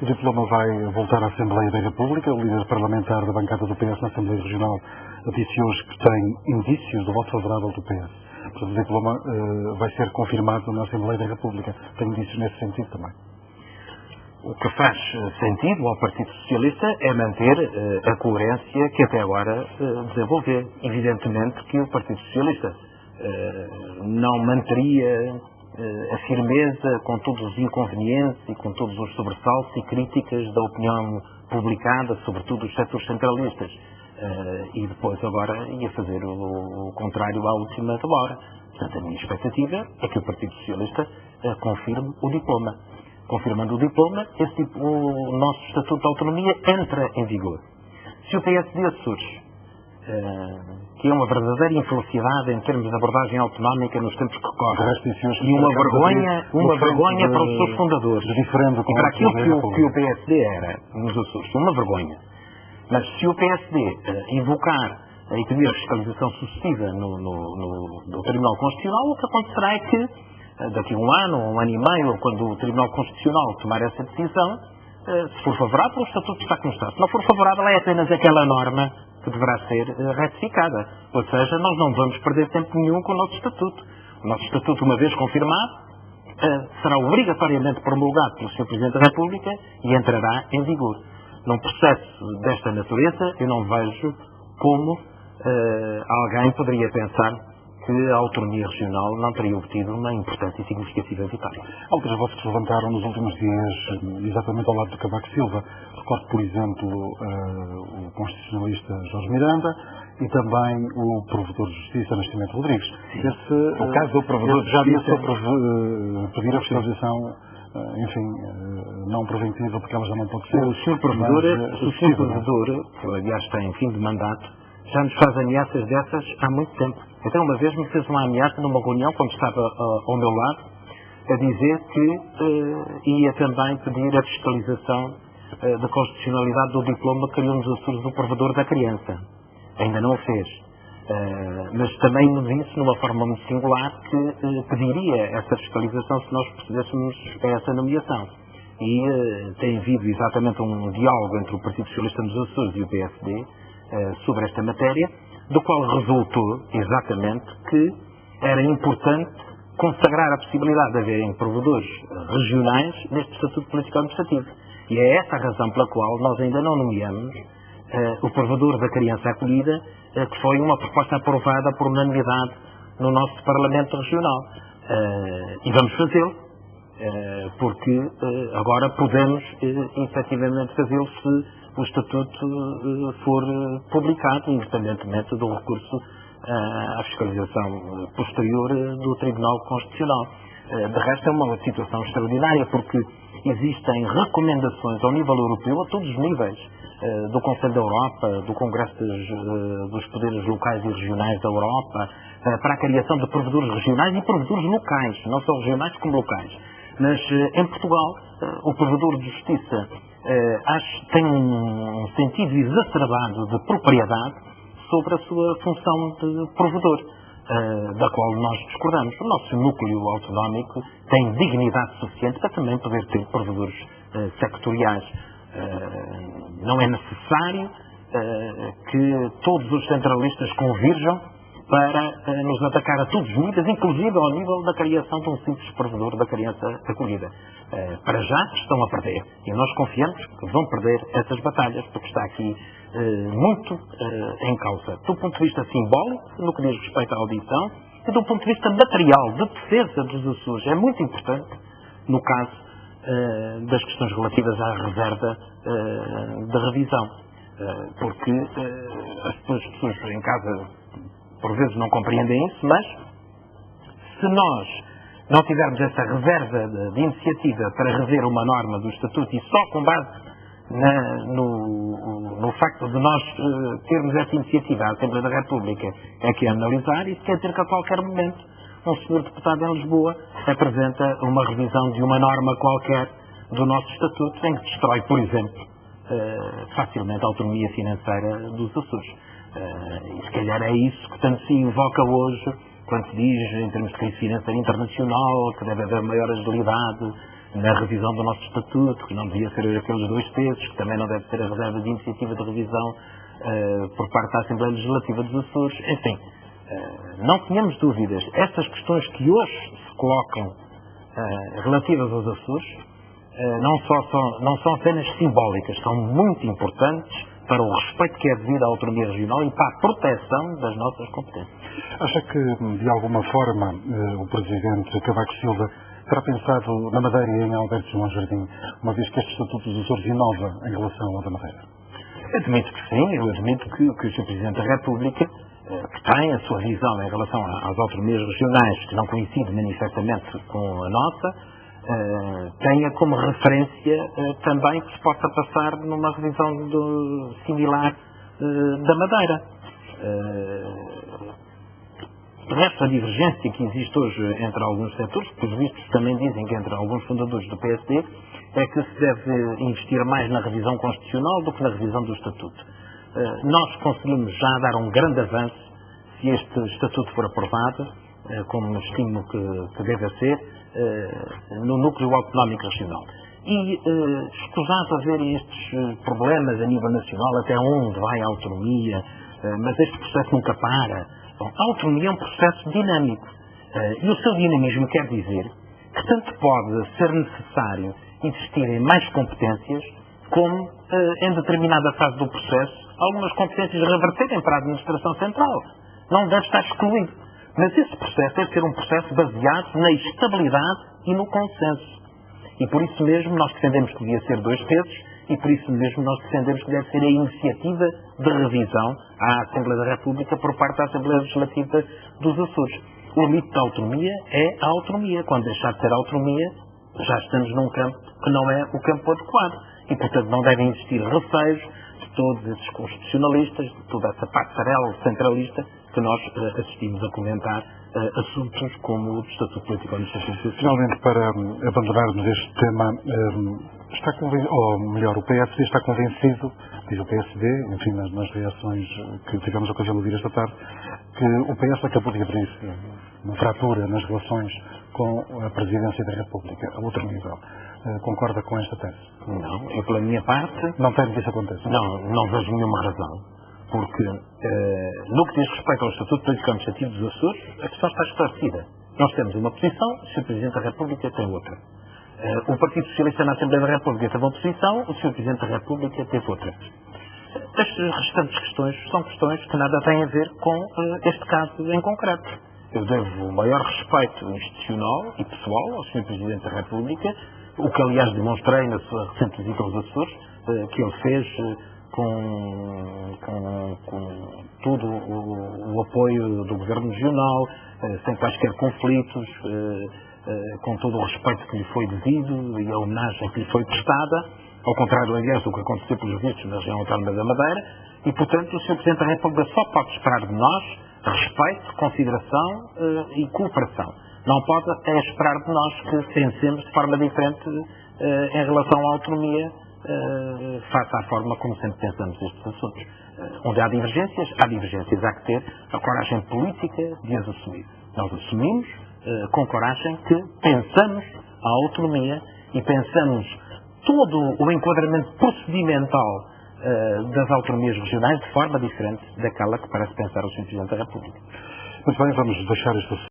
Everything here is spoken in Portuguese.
O diploma vai voltar à Assembleia da República. O líder parlamentar da bancada do PS na Assembleia Regional disse hoje que tem indícios do voto favorável do PS. Portanto, o diploma vai ser confirmado na Assembleia da República. Tem indícios nesse sentido também. O que faz sentido ao Partido Socialista é manter a coerência que até agora desenvolveu. Evidentemente que o Partido Socialista não manteria a firmeza com todos os inconvenientes e com todos os sobressaltos e críticas da opinião publicada, sobretudo dos setores centralistas. E depois agora ia fazer o contrário à última da hora. Portanto, a minha expectativa é que o Partido Socialista confirme o diploma. Confirmando o diploma, o nosso Estatuto de Autonomia entra em vigor. Se o PSD surge, que é uma verdadeira infelicidade em termos de abordagem autonómica nos tempos que correm, e uma vergonha para os seus fundadores, e para aquilo que o PSD era nos Açores, uma vergonha. Mas se o PSD invocar e pedir a fiscalização sucessiva no Tribunal Constitucional, o que acontecerá é que daqui a um ano e meio, quando o Tribunal Constitucional tomar essa decisão, se for favorável, o Estatuto está como está. Se não for favorável, é apenas aquela norma que deverá ser retificada. Ou seja, nós não vamos perder tempo nenhum com o nosso Estatuto. O nosso Estatuto, uma vez confirmado, será obrigatoriamente promulgado pelo Sr. Presidente da República e entrará em vigor. Num processo desta natureza, eu não vejo como alguém poderia pensar que a autonomia regional não teria obtido uma importante e significativa vitória. Há outras vozes que se levantaram nos últimos dias, exatamente ao lado de Cavaco Silva. Recordo, por exemplo, o constitucionalista Jorge Miranda e também o Provedor de Justiça, Nascimento Rodrigues. O caso do Provedor de Justiça pedir a fiscalização, não preventiva, porque ela já não pode ser. O Sr. Provedor, que aliás tem fim de mandato, já nos faz ameaças dessas há muito tempo. Então, uma vez me fez uma ameaça numa reunião, quando estava ao meu lado, a dizer que ia também pedir a fiscalização da constitucionalidade do diploma que criou nos Açores do Provedor da Criança. Ainda não o fez. Mas também me disse, numa forma muito singular, que pediria essa fiscalização se nós procedêssemos a essa nomeação. E tem havido exatamente um diálogo entre o Partido Socialista nos Açores e o PSD sobre esta matéria, do qual resultou exatamente que era importante consagrar a possibilidade de haverem provedores regionais neste Estatuto Político Administrativo. E é essa a razão pela qual nós ainda não nomeamos o provedor da criança acolhida, que foi uma proposta aprovada por unanimidade no nosso Parlamento Regional. E vamos fazê-lo, porque agora podemos efetivamente fazê-lo se o Estatuto for publicado, independentemente do recurso à fiscalização posterior do Tribunal Constitucional. De resto, é uma situação extraordinária, porque existem recomendações ao nível europeu, a todos os níveis, do Conselho da Europa, do Congresso dos Poderes Locais e Regionais da Europa, para a criação de provedores regionais e provedores locais, não só regionais como locais. Mas, em Portugal, o provedor de justiça tem um sentido exacerbado de propriedade sobre a sua função de provedor, da qual nós discordamos. O nosso núcleo autonómico tem dignidade suficiente para também poder ter provedores sectoriais. Não é necessário que todos os centralistas convirjam para nos atacar a todos os níveis, inclusive ao nível da criação de um simples provedor da criança acolhida. Para já estão a perder. E nós confiamos que vão perder essas batalhas, porque está aqui muito em causa. Do ponto de vista simbólico, no que diz respeito à audição, e do ponto de vista material, de defesa dos Açores. É muito importante, no caso das questões relativas à reserva de revisão. Porque as pessoas em casa por vezes não compreendem isso, mas se nós não tivermos essa reserva de iniciativa para rever uma norma do Estatuto e só com base no facto de nós termos essa iniciativa, a Assembleia da República é que analisar, isso quer dizer que a qualquer momento um senhor deputado em Lisboa apresenta uma revisão de uma norma qualquer do nosso Estatuto em que destrói, por exemplo, facilmente a autonomia financeira dos Açores. E se calhar é isso que tanto se invoca hoje, quando se diz, em termos de crise financeira internacional, que deve haver maior agilidade na revisão do nosso estatuto, que não devia ser aqueles 2 terços, que também não deve ser a reserva de iniciativa de revisão por parte da Assembleia Legislativa dos Açores. Enfim, não tenhamos dúvidas. Estas questões que hoje se colocam relativas aos Açores não são apenas simbólicas, são muito importantes para o respeito que é devido à autonomia regional e para a proteção das nossas competências. Acha que, de alguma forma, o Presidente Cavaco Silva terá pensado na Madeira e em Alberto João Jardim, uma vez que este Estatuto dos Açores inova em relação ao da Madeira? Admito que sim, eu admito que o Sr. Presidente da República, que tem a sua visão em relação às autonomias regionais, que não coincide manifestamente com a nossa, tenha como referência também que se possa passar numa revisão similar da Madeira. Essa divergência que existe hoje entre alguns setores, que os vistos também dizem que entre alguns fundadores do PSD, é que se deve investir mais na revisão constitucional do que na revisão do Estatuto. Nós conseguimos já dar um grande avanço se este Estatuto for aprovado, como estimo que deve ser, no núcleo autonómico regional. E, escusado a verem estes problemas a nível nacional, até onde vai a autonomia, mas este processo nunca para. Bom, a autonomia é um processo dinâmico. E o seu dinamismo quer dizer que tanto pode ser necessário existir em mais competências, como, em determinada fase do processo, algumas competências reverterem para a administração central. Não deve estar excluído. Mas esse processo deve ser um processo baseado na estabilidade e no consenso. E por isso mesmo nós defendemos que devia ser 2 terços e por isso mesmo nós defendemos que deve ser a iniciativa de revisão à Assembleia da República por parte da Assembleia Legislativa dos Açores. O limite da autonomia é a autonomia. Quando deixar de ser a autonomia, já estamos num campo que não é o campo adequado. E, portanto, não devem existir receios de todos esses constitucionalistas, de toda essa passarela centralista que nós assistimos a comentar assuntos como o do Estatuto Político Administrativo. Finalmente, para abandonarmos este tema, está convencido, ou melhor, o PSD está convencido, diz o PSD, enfim, nas reações que tivemos a ocasião de ouvir esta tarde, que o PS acabou de abrir uma fratura nas relações com a Presidência da República, a outro nível. Concorda com esta tese? Não, eu pela minha parte... Não temo que isso aconteça? Não vejo nenhuma razão. Porque, no que diz respeito ao Estatuto Político Administrativo dos Açores, a questão está esclarecida. Nós temos uma posição, o Sr. Presidente da República tem outra. O Partido Socialista na Assembleia da República teve uma posição, o Sr. Presidente da República teve outra. As restantes questões são questões que nada têm a ver com este caso em concreto. Eu devo o maior respeito institucional e pessoal ao Sr. Presidente da República, o que aliás demonstrei na sua recente visita aos Açores, que ele fez com todo o apoio do Governo Regional, sem quaisquer conflitos, com todo o respeito que lhe foi devido e a homenagem que lhe foi prestada, ao contrário, aliás, do que aconteceu pelos vistos na região autónoma da Madeira, e, portanto, o Sr. Presidente da República só pode esperar de nós respeito, consideração e cooperação. Não pode esperar de nós que pensemos de forma diferente em relação à autonomia, face à forma como sempre pensamos estes assuntos. Onde há divergências há que ter a coragem política de as assumir. Nós assumimos com coragem que pensamos a autonomia e pensamos todo o enquadramento procedimental das autonomias regionais de forma diferente daquela que parece pensar o Sr. Presidente da República. Muito bem, vamos deixar este